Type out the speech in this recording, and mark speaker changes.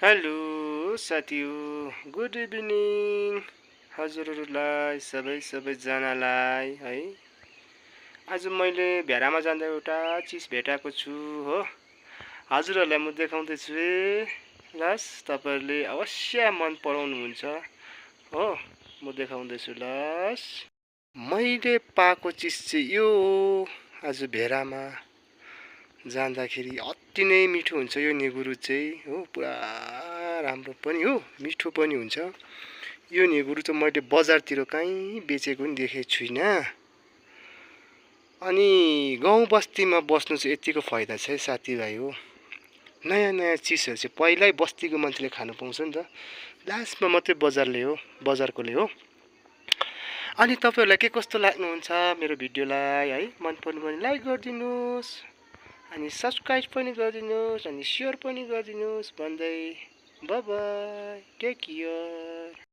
Speaker 1: Hello साथीहरु, good evening हजुरहरूलाई सबैजनालाई है। आज मैले भेडामा जाँदा एउटा चिज भेटाएको छु हो। हजुरहरूलाई म देखाउँदै छु लस, तपाईहरुले अवश्य मन पराउनुहुन्छ हो। म देखाउँदै छु लस। मैले पाएको चिज चाहिँ यो हो। आज भेडामा जाँदाखेरि अति नै मिठो हुन्छ यो निगुरो चाहिँ हो। पुरा राम्रो पनि हो, मिठो पनि हुन्छ। यो निगुरो चाहिँ मैले बजारतिर कहीँ बेचेको पनि देखेको छुइनँ। अनि गाउँ बस्तीमा बस्नु चाहिँ यतिको फाइदा छ है साथीभाइ हो। नयाँ नयाँ चिजहरू चाहिँ पहिल्यै बस्तीको मान्छेले खानु पाउँछ नि त, लास्टमा मात्रै बजारकोले हो। अनि तपाईहरुलाई के कस्तो लाग्नुहुन्छ मेरो भिडियोलाई है? मन पर्नु भने लाइक गरिदिनुस्, अनि सब्स्क्राइब पनि गरिदिनुस्, अनि शेयर पनि गरिदिनुस् भन्दै बाइ बाइ, टेक केयर।